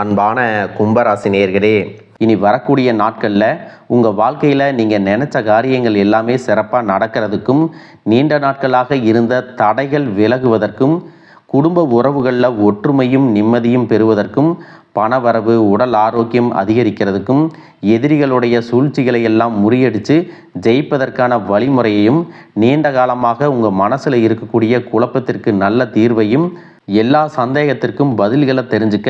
அன்பான கும்பராசி நேயர்களே, இனி வரக்கூடிய நாட்களில் உங்கள் வாழ்க்கையில் நீங்கள் நினச்ச காரியங்கள் எல்லாமே சிறப்பாக நடக்கிறதுக்கும், நீண்ட நாட்களாக இருந்த தடைகள் விலகுவதற்கும், குடும்ப உறவுகளில் ஒற்றுமையும் நிம்மதியும் பெறுவதற்கும், பணவரவு உடல் ஆரோக்கியம் அதிகரிக்கிறதுக்கும், எதிரிகளுடைய சூழ்ச்சிகளை எல்லாம் முறியடித்து ஜெயிப்பதற்கான வழிமுறையையும், நீண்ட காலமாக உங்கள் மனசில் இருக்கக்கூடிய குழப்பத்திற்கு நல்ல தீர்வையும், எல்லா சந்தேகத்திற்கும் பதில்களை தெரிஞ்சுக்க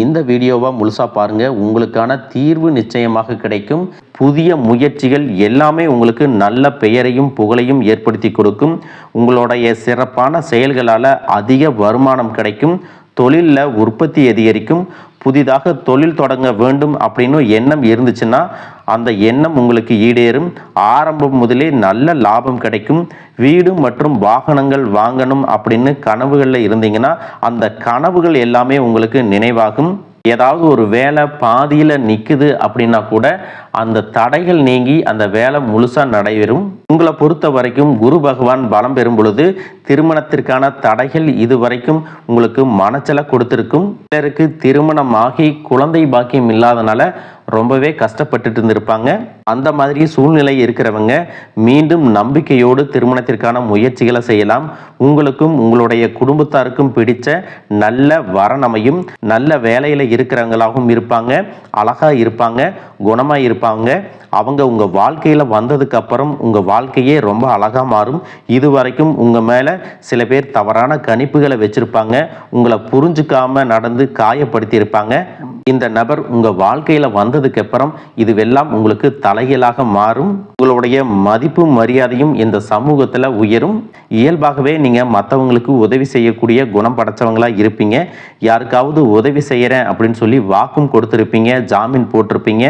இந்த வீடியோவை முழுசாக பாருங்கள். உங்களுக்கான தீர்வு நிச்சயமாக கிடைக்கும். புதிய முயற்சிகள் எல்லாமே உங்களுக்கு நல்ல பெயரையும் புகழையும் ஏற்படுத்தி கொடுக்கும். உங்களுடைய சிறப்பான செயல்களால் அதிக வருமானம் கிடைக்கும். தொழிலில் உற்பத்தி அதிகரிக்கும். புதிதாக தொழில் தொடங்க வேண்டும் அப்படின்னு எண்ணம் இருந்துச்சுன்னா அந்த எண்ணம் உங்களுக்கு ஈடேறும். ஆரம்பம் முதலே நல்ல லாபம் கிடைக்கும். வீடு மற்றும் வாகனங்கள் வாங்கணும் அப்படின்னு கனவுகளில் இருந்தீங்கன்னா அந்த கனவுகள் எல்லாமே உங்களுக்கு நினைவாகும். ஏதாவது ஒரு வேலை பாதியில் நிற்குது அப்படின்னா கூட அந்த தடைகள் நீங்கி அந்த வேலை முழுசாக நடைபெறும். உங்களை பொறுத்த வரைக்கும் குரு பகவான் பலம் பெறும் பொழுது திருமணத்திற்கான தடைகள் இதுவரைக்கும் உங்களுக்கு மனச்சல கொடுத்திருக்கும். சிலருக்கு திருமணம் ஆகி குழந்தை பாக்கியம் இல்லாதனால ரொம்பவே கஷ்டப்பட்டுட்டு இருந்திருப்பாங்க. அந்த மாதிரி சூழ்நிலை இருக்கிறவங்க மீண்டும் நம்பிக்கையோடு திருமணத்திற்கான முயற்சிகளை செய்யலாம். உங்களுக்கும் உங்களுடைய குடும்பத்தாருக்கும் பிடிச்ச நல்ல வரணமையும் நல்ல வேலையில் இருக்கிறவங்களாகவும் இருப்பாங்க, அழகாக இருப்பாங்க, குணமாக இருப்பாங்க. அவங்க உங்கள் வாழ்க்கையில் வந்ததுக்கு அப்புறம் உங்கள் வாழ்க்கையே ரொம்ப அழகாக மாறும். இதுவரைக்கும் உங்கள் மேலே சில பேர் தவறான கணிப்புகளை வச்சுருப்பாங்க. உங்களை புரிஞ்சுக்காம நடந்து காயப்படுத்தியிருப்பாங்க. இந்த நபர் உங்கள் வாழ்க்கையில் வந்ததுக்கு அப்புறம் இதுவெல்லாம் உங்களுக்கு தலைகீழாக மாறும். உங்களுடைய மதிப்பும் மரியாதையும் இந்த சமூகத்தில் உயரும். இயல்பாகவே நீங்கள் மற்றவங்களுக்கு உதவி செய்யக்கூடிய குணம் படைச்சவங்களாக இருப்பீங்க. யாருக்காவது உதவி செய்கிறேன் அப்படின்னு சொல்லி வாக்கும் கொடுத்துருப்பீங்க, ஜாமீன் போட்டிருப்பீங்க.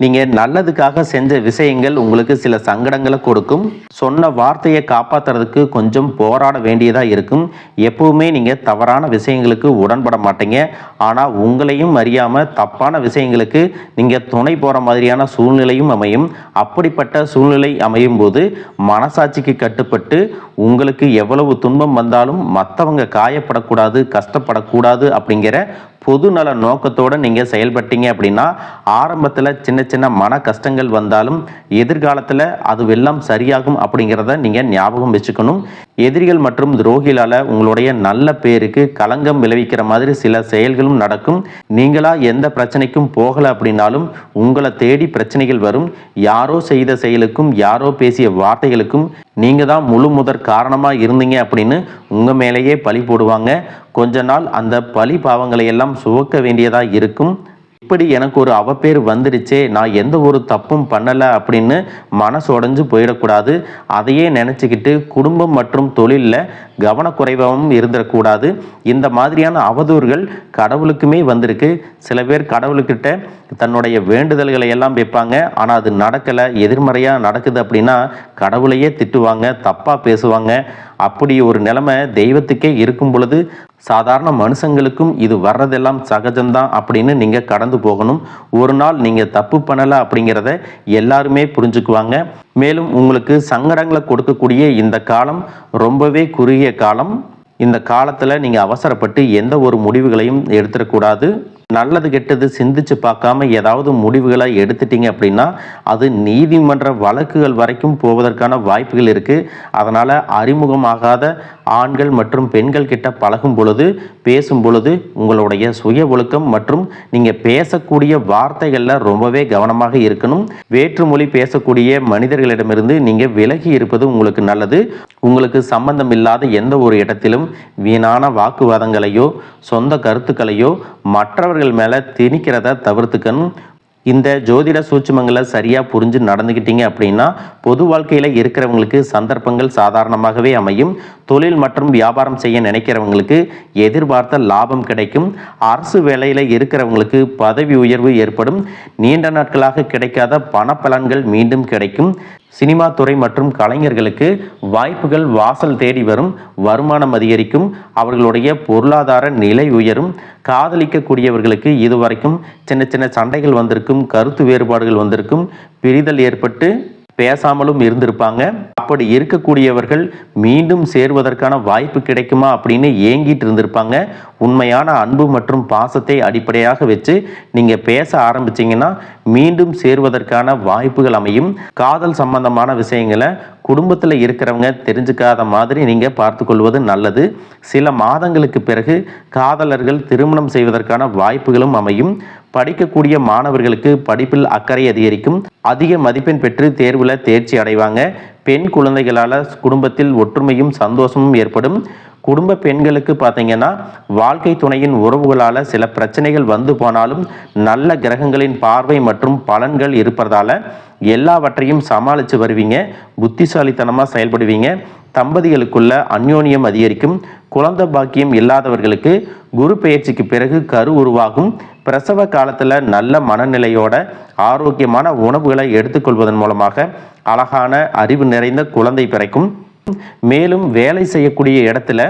நீங்கள் நல்லதுக்காக செஞ்ச விஷயங்கள் உங்களுக்கு சில சங்கடங்களை கொடுக்கும். சொன்ன வார்த்தையை காப்பாற்றுறதுக்கு கொஞ்சம் போராட வேண்டியதாக இருக்கும். எப்பவுமே நீங்கள் தவறான விஷயங்களுக்கு உடன்பட மாட்டீங்க. ஆனால் உங்களையும் அறியாமல் தப்பான விஷயங்களுக்கு நீங்கள் துணை போகிற மாதிரியான சூழ்நிலையும் அமையும். அப்படிப்பட்ட சூழ்நிலை அமையும் போது மனசாட்சிக்கு கட்டுப்பட்டு உங்களுக்கு எவ்வளவு துன்பம் வந்தாலும் மற்றவங்க காயப்படக்கூடாது, கஷ்டப்படக்கூடாது அப்படிங்கிற பொதுநல நோக்கத்தோடு நீங்கள் செயல்பட்டீங்க அப்படின்னா ஆரம்பத்தில் சின்ன சின்ன மன கஷ்டங்கள் வந்தாலும் எதிர்காலத்தில் அதுவெல்லாம் சரியாகும் அப்படிங்கிறத நீங்கள் ஞாபகம் வச்சுக்கணும். எதிரிகள் மற்றும் துரோகிகளால் உங்களுடைய நல்ல பேருக்கு களங்கம் விளைவிக்கிற மாதிரி சில செயல்களும் நடக்கும். நீங்களா எந்த பிரச்சனைக்கும் போகலை அப்படின்னாலும் உங்களை தேடி பிரச்சனைகள் வரும். யாரோ செய்த செயலுக்கும் யாரோ பேசிய வார்த்தைகளுக்கும் நீங்கள் தான் முழு முதற் காரணமாக இருந்தீங்க அப்படின்னு உங்கள் மேலேயே பழி போடுவாங்க. கொஞ்ச நாள் அந்த பழி பாவங்களை எல்லாம் சுமக்க வேண்டியதாக இருக்கும். இப்படி எனக்கு ஒரு அவப்பேர் வந்துடுச்சே, நான் எந்த ஒரு தப்பும் பண்ணலை அப்படின்னு மனசு உடைஞ்சு போயிடக்கூடாது. அதையே நினச்சிக்கிட்டு குடும்பம் மற்றும் தொழிலில் கவனக்குறைவாகவும் இருந்துடக்கூடாது. இந்த மாதிரியான அவதூறுகள் கடவுளுக்குமே வந்திருக்கு. சில பேர் கடவுள்கிட்ட தன்னுடைய வேண்டுதல்களை எல்லாம் வைப்பாங்க. ஆனால் அது நடக்கலை, எதிர்மறையாக நடக்குது அப்படின்னா கடவுளையே திட்டுவாங்க, தப்பாக பேசுவாங்க. அப்படி ஒரு நிலைமை தெய்வத்துக்கே இருக்கும் பொழுது சாதாரண மனுஷங்களுக்கும் இது வர்றதெல்லாம் சகஜம்தான் அப்படின்னு நீங்கள் கடந்து போகணும். ஒரு நாள் நீங்கள் தப்பு பண்ணலை அப்படிங்கிறத எல்லாருமே புரிஞ்சுக்குவாங்க. மேலும் உங்களுக்கு சங்கடங்களை கொடுக்கக்கூடிய இந்த காலம் ரொம்பவே குறுகிய காலம். இந்த காலத்தில் நீங்கள் அவசரப்பட்டு எந்த ஒரு முடிவுகளையும் எடுத்துடக்கூடாது. நல்லது கெட்டது சிந்திச்சு பார்க்காம ஏதாவது முடிவுகளை எடுத்துட்டீங்க அப்படின்னா அது நீதிமன்ற வழக்குகள் வரைக்கும் போவதற்கான வாய்ப்புகள் இருக்குது. அதனால் அறிமுகமாகாத ஆண்கள் மற்றும் பெண்கள் கிட்ட பழகும் பொழுது பேசும் பொழுது உங்களுடைய சுய ஒழுக்கம் மற்றும் நீங்கள் பேசக்கூடிய வார்த்தைகளில் ரொம்பவே கவனமாக இருக்கணும். வேற்றுமொழி பேசக்கூடிய மனிதர்களிடமிருந்து நீங்கள் விலகி இருப்பது உங்களுக்கு நல்லது. உங்களுக்கு சம்பந்தம் இல்லாத எந்த ஒரு இடத்திலும் வீணான வாக்குவாதங்களையோ சொந்த கருத்துக்களையோ மற்றவர்கள் மேலே திணிக்கிறத தவிர்த்துக்கணும். இந்த ஜோதிட சூட்சுமங்களை சரியாக புரிஞ்சு நடந்துக்கிட்டீங்க அப்படின்னா பொது வாழ்க்கையில் இருக்கிறவங்களுக்கு சந்தர்ப்பங்கள் சாதாரணமாகவே அமையும். தொழில் மற்றும் வியாபாரம் செய்ய நினைக்கிறவங்களுக்கு எதிர்பார்த்த லாபம் கிடைக்கும். அரசு வேலையில் இருக்கிறவங்களுக்கு பதவி உயர்வு ஏற்படும். நீண்ட நாட்களாக கிடைக்காத பணப்பலன்கள் மீண்டும் கிடைக்கும். சினிமா துறை மற்றும் கலைஞர்களுக்கு வாய்ப்புகள் வாசல் தேடி வரும். வருமானம் அதிகரிக்கும். அவர்களுடைய பொருளாதார நிலை உயரும். காதலிக்கக்கூடியவர்களுக்கு இதுவரைக்கும் சின்ன சின்ன சண்டைகள் வந்திருக்கும், கருத்து வேறுபாடுகள் வந்திருக்கும், பிரிதல் ஏற்பட்டு பேசாமலும் இருந்திருப்பாங்க. அப்படி இருக்கக்கூடியவர்கள் மீண்டும் சேர்வதற்கான வாய்ப்பு கிடைக்குமா அப்படின்னு ஏங்கிட்டு இருந்திருப்பாங்க. உண்மையான அன்பு மற்றும் பாசத்தை அடிப்படையாக வச்சு நீங்கள் பேச ஆரம்பிச்சிங்கன்னா மீண்டும் சேர்வதற்கான வாய்ப்புகள் அமையும். காதல் சம்பந்தமான விஷயங்களை குடும்பத்தில் இருக்கிறவங்க தெரிஞ்சுக்காத மாதிரி நீங்கள் பார்த்து கொள்வது நல்லது. சில மாதங்களுக்கு பிறகு காதலர்கள் திருமணம் செய்வதற்கான வாய்ப்புகளும் அமையும். படிக்கக்கூடிய மாணவர்களுக்கு படிப்பில் அக்கறை அதிகரிக்கும். அதிக மதிப்பெண் பெற்று தேர்வில் தேர்ச்சி அடைவாங்க. பெண் குழந்தைகளால் குடும்பத்தில் ஒற்றுமையும் சந்தோஷமும் ஏற்படும். குடும்ப பெண்களுக்கு பார்த்தீங்கன்னா வாழ்க்கை துணையின் உறவுகளால் சில பிரச்சனைகள் வந்து போனாலும் நல்ல கிரகங்களின் பார்வை மற்றும் பலன்கள் இருப்பதால எல்லாவற்றையும் சமாளித்து வருவீங்க. புத்திசாலித்தனமாக செயல்படுவீங்க. தம்பதிகளுக்குள்ள அந்யோன்யம் அதிகரிக்கும். குழந்தை பாக்கியம் இல்லாதவர்களுக்கு குரு பெயர்ச்சிக்கு பிறகு கரு உருவாகும். பிரசவ காலத்தில் நல்ல மனநிலையோட ஆரோக்கியமான உணவுகளை எடுத்துக்கொள்வதன் மூலமாக அழகான அறிவு நிறைந்த குழந்தை பிறக்கும். மேலும் வேலை செய்யக்கூடிய இடத்துல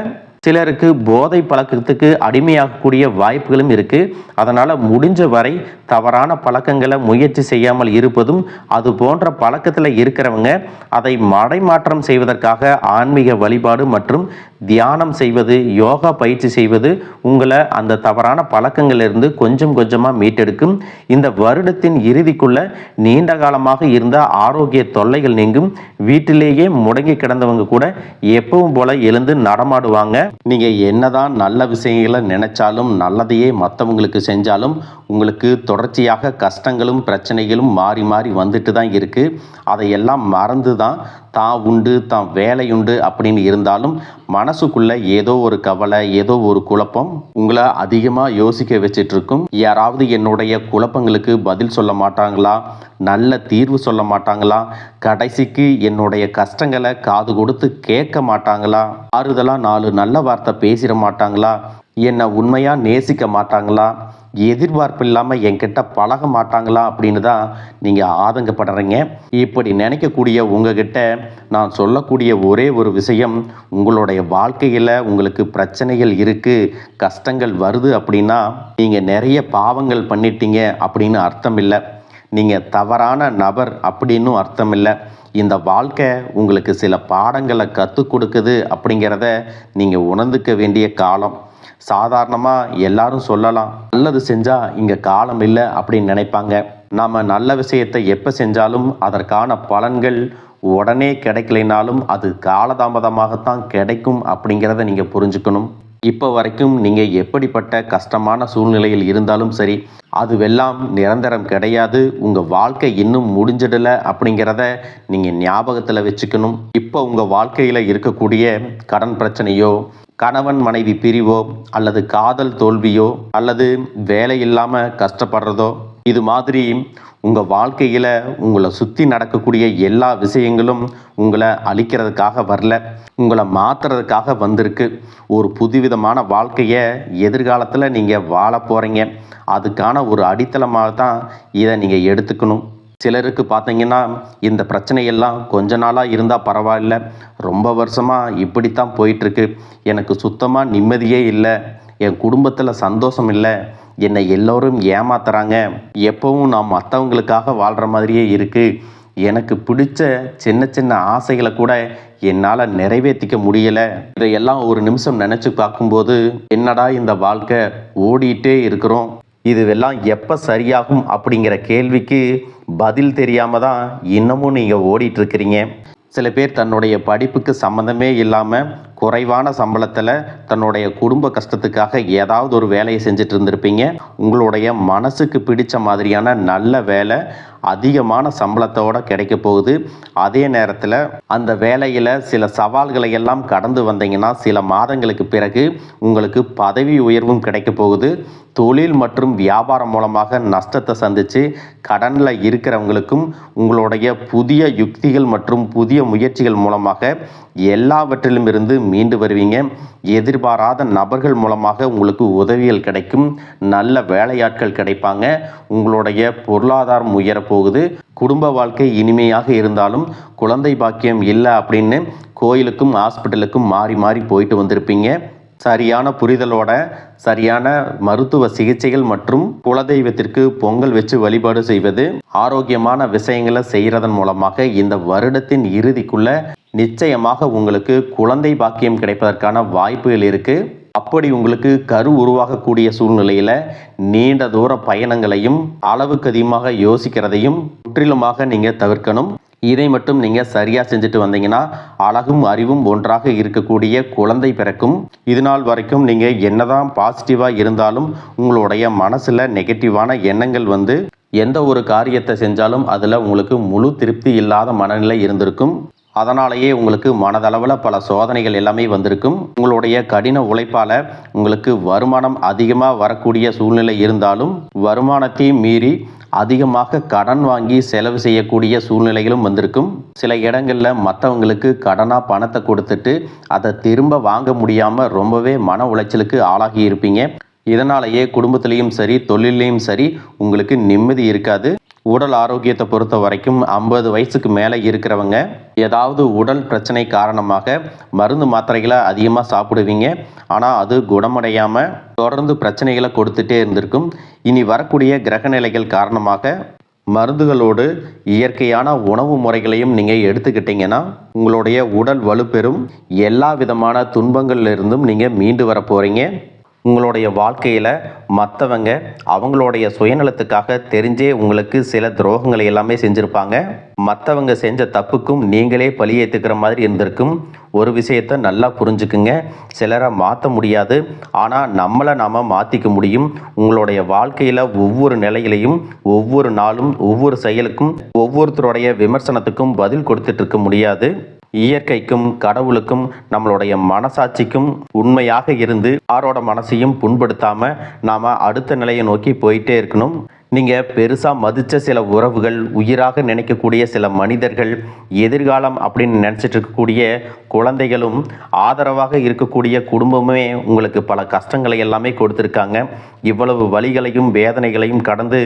சிலருக்கு போதை பழக்கத்துக்கு அடிமையாகக்கூடிய வாய்ப்புகளும் இருக்குது. அதனால் முடிஞ்ச வரை தவறான பழக்கங்களை முயற்சி செய்யாமல் இருப்பதும், அது போன்ற பழக்கத்தில் இருக்கிறவங்க அதை மடைமாற்றம் செய்வதற்காக ஆன்மீக வழிபாடு மற்றும் தியானம் செய்வது, யோகா பயிற்சி செய்வது உங்களை அந்த தவறான பழக்கங்களிலிருந்து கொஞ்சம் கொஞ்சமாக மீட்டெடுக்கும். இந்த வருடத்தின் இறுதிக்குள்ள நீண்ட காலமாக இருந்த ஆரோக்கிய தொல்லைகள் நீங்கும். வீட்டிலேயே முடங்கி கிடந்தவங்க கூட எப்பவும் போல எழுந்து நடமாடுவாங்க. நீங்கள் என்னதான் நல்ல விஷயங்களை நினைச்சாலும் நல்லதையே மற்றவங்களுக்கு செஞ்சாலும் உங்களுக்கு தொடர்ச்சியாக கஷ்டங்களும் பிரச்சனைகளும் மாறி மாறி வந்துட்டு தான் இருக்குது. அதையெல்லாம் மறந்து தான் உண்டு தான் வேலையுண்டு அப்படின்னு இருந்தாலும் மனசுக்குள்ள ஏதோ ஒரு கவலை, ஏதோ ஒரு குழப்பம் உங்களை அதிகமாக யோசிக்க வச்சிட்டு இருக்கும். யாராவது என்னுடைய குழப்பங்களுக்கு பதில் சொல்ல மாட்டாங்களா, நல்ல தீர்வு சொல்ல மாட்டாங்களா, கடைசிக்கு என்னுடைய கஷ்டங்களை காது கொடுத்து கேட்க மாட்டாங்களா, ஆறுதலாக 4 நல்ல வார்த்தை பேசிட மாட்டாங்களா, என்னை உண்மையாக நேசிக்க மாட்டாங்களா, எதிர்பார்ப்பு இல்லாமல் என்கிட்ட பழக மாட்டாங்களா அப்படின்னு தான் நீங்கள் ஆதங்கப்படுறீங்க. இப்படி நினைக்கக்கூடிய உங்ககிட்ட நான் சொல்லக்கூடிய ஒரே ஒரு விஷயம், உங்களுடைய வாழ்க்கையில் உங்களுக்கு பிரச்சனைகள் இருக்குது, கஷ்டங்கள் வருது அப்படின்னா நீங்கள் நிறைய பாவங்கள் பண்ணிட்டீங்க அப்படின்னு அர்த்தம் இல்லை. நீங்கள் தவறான நபர் அப்படின்னும் அர்த்தம் இல்லை. இந்த வாழ்க்கை உங்களுக்கு சில பாடங்களை கற்றுக் கொடுக்குது அப்படிங்கிறத நீங்கள் உணர்ந்துக்க வேண்டிய காலம். சாதாரணமாக எல்லாரும் சொல்லலாம், நல்லது செஞ்சால் இங்கே காலம் இல்லை அப்படின்னு நினைப்பாங்க. நாம் நல்ல விஷயத்தை எப்போ செஞ்சாலும் அதற்கான பலன்கள் உடனே கிடைக்கலைனாலும் அது காலதாமதமாகத்தான் கிடைக்கும் அப்படிங்கிறத நீங்கள் புரிஞ்சுக்கணும். இப்போ வரைக்கும் நீங்கள் எப்படிப்பட்ட கஷ்டமான சூழ்நிலையில் இருந்தாலும் சரி, அதுவெல்லாம் நிரந்தரம் கிடையாது. உங்கள் வாழ்க்கை இன்னும் முடிஞ்சிடலை அப்படிங்கிறத நீங்கள் ஞாபகத்தில் வச்சுக்கணும். இப்போ உங்கள் வாழ்க்கையில் இருக்கக்கூடிய கடன் பிரச்சனையோ, கணவன் மனைவி பிரிவோ, அல்லது காதல் தோல்வியோ, அல்லது வேலை இல்லாமல் கஷ்டப்படுறதோ, இது மாதிரி உங்கள் வாழ்க்கையில் உங்களை சுற்றி நடக்கக்கூடிய எல்லா விஷயங்களும் உங்களை அழிக்கிறதுக்காக வரல, உங்களை மாற்றுறதுக்காக வந்திருக்கு. ஒரு புதுவிதமான வாழ்க்கையை எதிர்காலத்தில் நீங்கள் வாழ போகிறீங்க. அதுக்கான ஒரு அடித்தளமாக தான் இதை நீங்கள் எடுத்துக்கணும். சிலருக்கு பார்த்தீங்கன்னா இந்த பிரச்சனையெல்லாம் கொஞ்ச நாளாக இருந்தால் பரவாயில்ல, ரொம்ப வருஷமாக இப்படித்தான் போயிட்டுருக்கு, எனக்கு சுத்தமாக நிம்மதியே இல்லை, என் குடும்பத்தில் சந்தோஷம் இல்லை, என்னை எல்லோரும் ஏமாத்துறாங்க, எப்பவும் நான் மற்றவங்களுக்காக வாழ்கிற மாதிரியே இருக்குது, எனக்கு பிடிச்ச சின்ன சின்ன ஆசைகளை கூட என்னால் நிறைவேற்றிக்க முடியலை. இதையெல்லாம் ஒரு நிமிஷம் நினச்சி பார்க்கும்போது என்னடா இந்த வாழ்க்கை, ஓடிட்டே இருக்கிறோம், இதுவெல்லாம் எப்போ சரியாகும் அப்படிங்கிற கேள்விக்கு பதில் தெரியாமல் தான் இன்னமும் நீங்கள் ஓடிட்டுருக்கிறீங்க. சில பேர் தன்னுடைய படிப்புக்கு சம்மந்தமே இல்லாமல் குறைவான சம்பளத்தில் தன்னுடைய குடும்ப கஷ்டத்துக்காக ஏதாவது ஒரு வேலையை செஞ்சுட்டு இருந்திருப்பீங்க. உங்களுடைய மனசுக்கு பிடிச்ச மாதிரியான நல்ல வேலை அதிகமான சம்பளத்தோடு கிடைக்க போகுது. அதே நேரத்தில் அந்த வேலையில் சில சவால்களை எல்லாம் கடந்து வந்தீங்கன்னா சில மாதங்களுக்கு பிறகு உங்களுக்கு பதவி உயர்வும் கிடைக்க போகுது. தொழில் மற்றும் வியாபாரம் மூலமாக நஷ்டத்தை சந்தித்து கடனில் இருக்கிறவங்களுக்கும் உங்களுடைய புதிய யுக்திகள் மற்றும் புதிய முயற்சிகள் மூலமாக எல்லாவற்றிலும் இருந்து மீண்டு வருவீங்க. எதிர்பாராத நபர்கள் மூலமாக உங்களுக்கு உதவிகள் கிடைக்கும். நல்ல வேலையாட்கள் கிடைப்பாங்க. உங்களுடைய பொருளாதாரம் உயரப்போகுது. குடும்ப வாழ்க்கை இனிமையாக இருந்தாலும் குழந்தை பாக்கியம் இல்லை அப்படின்னு கோயிலுக்கும் ஹாஸ்பிட்டலுக்கும் மாறி மாறி போயிட்டு வந்திருப்பீங்க. சரியான புரிதலோட சரியான மருத்துவ சிகிச்சைகள் மற்றும் குலதெய்வத்திற்கு பொங்கல் வச்சு வழிபாடு செய்வது, ஆரோக்கியமான விஷயங்களை செய்கிறதன் மூலமாக இந்த வருடத்தின் இறுதிக்குள்ள நிச்சயமாக உங்களுக்கு குழந்தை பாக்கியம் கிடைப்பதற்கான வாய்ப்புகள் இருக்குது. அப்படி உங்களுக்கு கரு உருவாகக்கூடிய சூழ்நிலையில் நீண்ட தூர பயணங்களையும் அளவுக்கு அதிகமாக யோசிக்கிறதையும் முற்றிலுமாக நீங்கள் தவிர்க்கணும். இதை மட்டும் நீங்கள் சரியாக செஞ்சுட்டு வந்தீங்கன்னா அழகும் அறிவும் ஒன்றாக இருக்கக்கூடிய குழந்தை பிறக்கும். இது நாள் வரைக்கும் நீங்கள் என்னதான் பாசிட்டிவாக இருந்தாலும் உங்களுடைய மனசில் நெகட்டிவான எண்ணங்கள் வந்து எந்த ஒரு காரியத்தை செஞ்சாலும் அதில் உங்களுக்கு முழு திருப்தி இல்லாத மனநிலை இருந்திருக்கும். அதனாலேயே உங்களுக்கு மனதளவில் பல சோதனைகள் எல்லாமே வந்திருக்கும். உங்களுடைய கடின உழைப்பால் உங்களுக்கு வருமானம் அதிகமாக வரக்கூடிய சூழ்நிலை இருந்தாலும் வருமானத்தையும் மீறி அதிகமாக கடன் வாங்கி செலவு செய்யக்கூடிய சூழ்நிலைகளும் வந்திருக்கும். சில இடங்களில் மற்றவங்களுக்கு கடனாக பணத்தை கொடுத்துட்டு அதை திரும்ப வாங்க முடியாமல் ரொம்பவே மன உளைச்சலுக்கு ஆளாகி இருப்பீங்க. இதனாலேயே குடும்பத்திலையும் சரி தொழிலையும் சரி உங்களுக்கு நிம்மதி இருக்காது. உடல் ஆரோக்கியத்தை பொறுத்த வரைக்கும் 50 வயசுக்கு மேலே இருக்கிறவங்க ஏதாவது உடல் பிரச்சனை காரணமாக மருந்து மாத்திரைகளை அதிகமாக சாப்பிடுவீங்க. ஆனால் அது குணமடையாமல் தொடர்ந்து பிரச்சனைகளை கொடுத்துட்டே இருந்திருக்கும். இனி வரக்கூடிய கிரகநிலைகள் காரணமாக மருந்துகளோடு இயற்கையான உணவு முறைகளையும் நீங்கள் எடுத்துக்கிட்டீங்கன்னா உங்களுடைய உடல் வலுப்பெறும். எல்லா விதமான துன்பங்கள்லேருந்தும் நீங்கள் மீண்டு வர போகிறீங்க. உங்களுடைய வாழ்க்கையில் மற்றவங்க அவங்களுடைய சுயநலத்துக்காக தெரிஞ்சே உங்களுக்கு சில துரோகங்களை எல்லாமே செஞ்சுருப்பாங்க. மற்றவங்க செஞ்ச தப்புக்கும் நீங்களே பழி ஏற்றுக்கிற மாதிரி இருந்திருக்கும். ஒரு விஷயத்தை நல்லா புரிஞ்சுக்குங்க, சிலரை மாற்ற முடியாது, ஆனால் நம்மளை நாம் மாற்றிக்க முடியும். உங்களுடைய வாழ்க்கையில் ஒவ்வொரு நிலையிலையும் ஒவ்வொரு நாளும் ஒவ்வொரு செயலுக்கும் ஒவ்வொருத்தருடைய விமர்சனத்துக்கும் பதில் கொடுத்துட்டு இருக்க முடியாது. இயற்கைக்கும் கடவுளுக்கும் நம்மளுடைய மனசாட்சிக்கும் உண்மையாக இருந்து யாரோட மனசையும் புண்படுத்தாமல் நாம் அடுத்த நிலையை நோக்கி போயிட்டே இருக்கணும். நீங்கள் பெருசாக மதித்த சில உறவுகள், உயிராக நினைக்கக்கூடிய சில மனிதர்கள், எதிர்காலம் அப்படின்னு நினச்சிட்டு இருக்கக்கூடிய குழந்தைகளும், ஆதரவாக இருக்கக்கூடிய குடும்பமே உங்களுக்கு பல கஷ்டங்களை எல்லாமே கொடுத்துருக்காங்க. இவ்வளவு வலிகளையும் வேதனைகளையும் கடந்து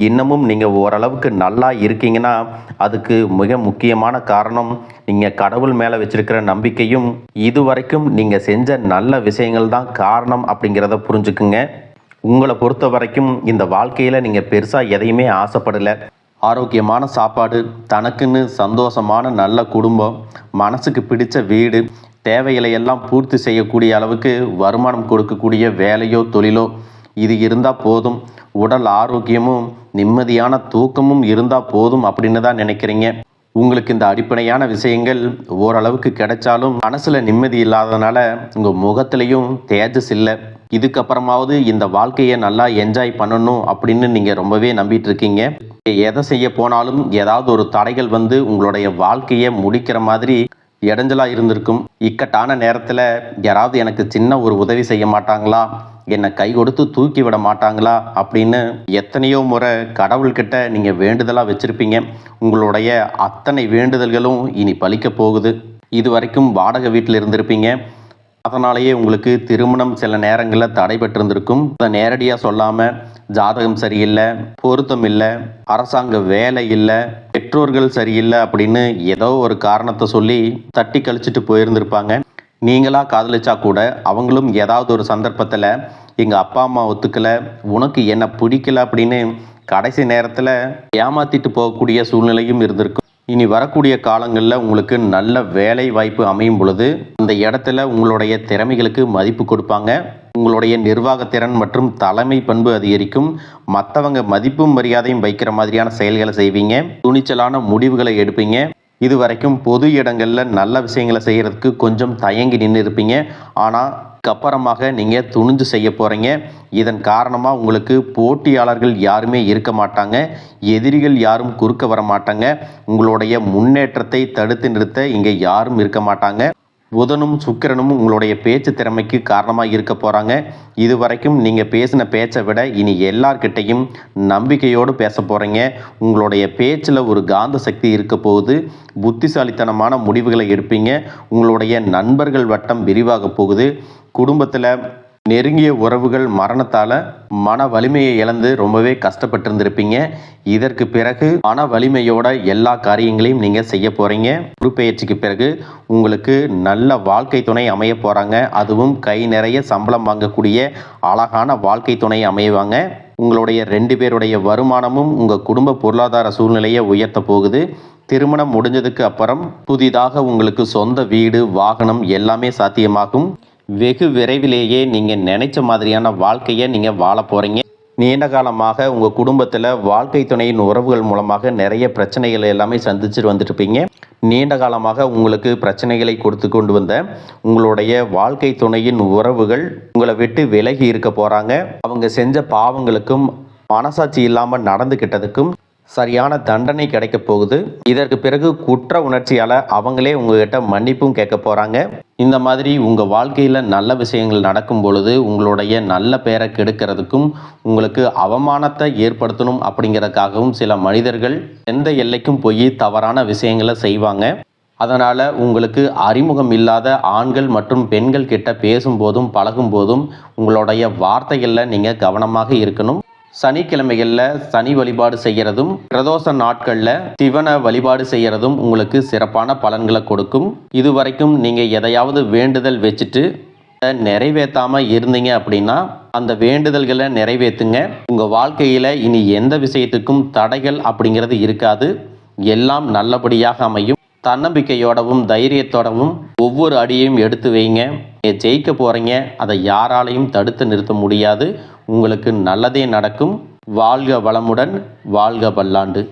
இன்னமும் நீங்கள் ஓரளவுக்கு நல்லா இருக்கீங்கன்னா அதுக்கு மிக முக்கியமான காரணம் நீங்கள் கடவுள் மேலே வச்சிருக்கிற நம்பிக்கையும் இதுவரைக்கும் நீங்கள் செஞ்ச நல்ல விஷயங்கள் தான் காரணம் அப்படிங்கிறத புரிஞ்சுக்குங்க. உங்களை பொறுத்த வரைக்கும் இந்த வாழ்க்கையில் நீங்கள் பெருசாக எதையுமே ஆசைப்படலை. ஆரோக்கியமான சாப்பாடு, தனக்குன்னு சந்தோஷமான நல்ல குடும்பம், மனசுக்கு பிடிச்ச வீடு, தேவைகளை எல்லாம் பூர்த்தி செய்யக்கூடிய அளவுக்கு வருமானம் கொடுக்கக்கூடிய வேலையோ தொழிலோ இது இருந்தால் போதும். உடல் ஆரோக்கியமும் நிம்மதியான தூக்கமும் இருந்தால் போதும் அப்படின்னு தான் நினைக்கிறீங்க. உங்களுக்கு இந்த அடிப்படையான விஷயங்கள் ஓரளவுக்கு கிடைச்சாலும் மனசில் நிம்மதி இல்லாதனால உங்கள் முகத்திலையும் தேஜஸ் இல்லை. இதுக்கப்புறமாவது இந்த வாழ்க்கையை நல்லா என்ஜாய் பண்ணணும் அப்படின்னு நீங்கள் ரொம்பவே நம்பிட்டு இருக்கீங்க. எதை செய்ய போனாலும் ஏதாவது ஒரு தடைகள் வந்து உங்களுடைய வாழ்க்கையை முடிக்கிற மாதிரி இடைஞ்சலாக இருந்திருக்கும். இக்கட்டான நேரத்தில் யாராவது எனக்கு சின்ன ஒரு உதவி செய்ய மாட்டாங்களா, என்னை கை கொடுத்து தூக்கி விட மாட்டாங்களா அப்படின்னு எத்தனையோ முறை கடவுள்கிட்ட நீங்கள் வேண்டுதலாக வச்சுருப்பீங்க. உங்களுடைய அத்தனை வேண்டுதல்களும் இனி பலிக்க போகுது. இது வரைக்கும் வாடகை வீட்டில் இருந்திருப்பீங்க. அதனாலேயே உங்களுக்கு திருமணம் சில நேரங்களில் தடைபட்டிருந்திருக்கும். அதை நேரடியாக சொல்லாமல் ஜாதகம் சரியில்லை, பொருத்தம் இல்லை, அரசாங்க வேலை இல்லை, பெற்றோர்கள் சரியில்லை அப்படின்னு ஏதோ ஒரு காரணத்தை சொல்லி தட்டி கழிச்சிட்டு போயிருந்திருப்பாங்க. நீங்களாக காதலிச்சா கூட அவங்களும் ஏதாவது ஒரு சந்தர்ப்பத்தில் எங்கள் அப்பா அம்மா ஒத்துக்கலை, உனக்கு என்ன பிடிக்கல அப்படின்னு கடைசி நேரத்தில் ஏமாற்றிட்டு போகக்கூடிய சூழ்நிலையும் இருந்திருக்கும். இனி வரக்கூடிய காலங்களில் உங்களுக்கு நல்ல வேலை வாய்ப்பு அமையும் பொழுது அந்த இடத்துல உங்களுடைய திறமைகளுக்கு மதிப்பு கொடுப்பாங்க. உங்களுடைய நிர்வாகத்திறன் மற்றும் தலைமை பண்பு அதிகரிக்கும். மற்றவங்க மதிப்பும் மரியாதையும் வைக்கிற மாதிரியான செயல்களை செய்வீங்க. துணிச்சலான முடிவுகளை எடுப்பீங்க. இது வரைக்கும் பொது இடங்களில் நல்ல விஷயங்களை செய்கிறதுக்கு கொஞ்சம் தயங்கி நின்று இருப்பீங்க. ஆனால் அப்புறமாக நீங்கள் துணிஞ்சு செய்ய போகிறீங்க. இதன் காரணமாக உங்களுக்கு போட்டியாளர்கள் யாருமே இருக்க மாட்டாங்க, எதிரிகள் யாரும் குறுக்க வர மாட்டாங்க. உங்களுடைய முன்னேற்றத்தை தடுத்து நிறுத்த இங்கே யாரும் இருக்க மாட்டாங்க. புதனும் சுக்கிரனும் உங்களுடைய பேச்சு திறமைக்கு காரணமாக இருக்க போகிறாங்க. இது வரைக்கும் நீங்கள் பேசின பேச்சை விட இனி எல்லார்கிட்டையும் நம்பிக்கையோடு பேச போகிறீங்க. உங்களுடைய பேச்சில் ஒரு காந்த சக்தி இருக்க போகுது. புத்திசாலித்தனமான முடிவுகளை எடுப்பீங்க. உங்களுடைய நண்பர்கள் வட்டம் விரிவாக போகுது. குடும்பத்தில் நெருங்கிய உறவுகள் மரணத்தால் மன வலிமையை இழந்து ரொம்பவே கஷ்டப்பட்டிருந்திருப்பீங்க. இதற்கு பிறகு மன வலிமையோட எல்லா காரியங்களையும் நீங்கள் செய்ய போகிறீங்க. குருப்பெயர்ச்சிக்கு பிறகு உங்களுக்கு நல்ல வாழ்க்கை துணை அமைய போகிறாங்க. அதுவும் கை நிறைய சம்பளம் வாங்கக்கூடிய அழகான வாழ்க்கை துணை அமைவாங்க. உங்களுடைய 2 பேருடைய வருமானமும் உங்கள் குடும்ப பொருளாதார சூழ்நிலையை உயர்த்த போகுது. திருமணம் முடிஞ்சதுக்கு அப்புறம் புதிதாக உங்களுக்கு சொந்த வீடு, வாகனம் எல்லாமே சாத்தியமாகும். வெகு விரைவிலேயே நீங்கள் நினைச்ச மாதிரியான வாழ்க்கையை நீங்கள் வாழ போகிறீங்க. நீண்ட காலமாக உங்கள் குடும்பத்தில் வாழ்க்கை துணையின் உறவுகள் மூலமாக நிறைய பிரச்சனைகளை எல்லாமே சந்திச்சுட்டு வந்துட்டுருப்பீங்க. நீண்ட காலமாக உங்களுக்கு பிரச்சனைகளை கொடுத்து கொண்டு வந்த உங்களுடைய வாழ்க்கை துணையின் உறவுகள் உங்களை விட்டு விலகி இருக்க போகிறாங்க. அவங்க செஞ்ச பாவங்களுக்கும் மனசாட்சி இல்லாமல் நடந்துக்கிட்டதுக்கும் சரியான தண்டனை கிடைக்க போகுது. இதற்கு பிறகு குற்ற உணர்ச்சியால் அவங்களே உங்ககிட்ட மன்னிப்பும் கேட்க போகிறாங்க. இந்த மாதிரி உங்கள் வாழ்க்கையில் நல்ல விஷயங்கள் நடக்கும் பொழுது உங்களுடைய நல்ல பேரை கெடுக்கிறதுக்கும் உங்களுக்கு அவமானத்தை ஏற்படுத்தணும் அப்படிங்கிறதுக்காகவும் சில மனிதர்கள் எந்த எல்லைக்கும் போய் தவறான விஷயங்களை செய்வாங்க. அதனால் உங்களுக்கு அறிமுகம் இல்லாத ஆண்கள் மற்றும் பெண்கள் கிட்ட பேசும்போதும் பழகும்போதும் உங்களுடைய வார்த்தைகளில் நீங்கள் கவனமாக இருக்கணும். சனிக்கிழமைகளில் சனி வழிபாடு செய்கிறதும் பிரதோஷ நாட்களில் சிவனை வழிபாடு செய்கிறதும் உங்களுக்கு சிறப்பான பலன்களை கொடுக்கும். இதுவரைக்கும் நீங்கள் எதையாவது வேண்டுதல் வச்சுட்டு நிறைவேற்றாமல் இருந்தீங்க அப்படின்னா அந்த வேண்டுதல்களை நிறைவேற்றுங்க. உங்கள் வாழ்க்கையில் இனி எந்த விஷயத்துக்கும் தடைகள் அப்படிங்கிறது இருக்காது. எல்லாம் நல்லபடியாக அமையும். தன்னம்பிக்கையோடவும் தைரியத்தோடவும் ஒவ்வொரு அடியையும் எடுத்து வைங்க. நீங்கள் ஜெயிக்க போகிறீங்க. அதை யாராலையும் தடுத்து நிறுத்த முடியாது. உங்களுக்கு நல்லதே நடக்கும். வாழ்க வளமுடன், வாழ்க பல்லாண்டு.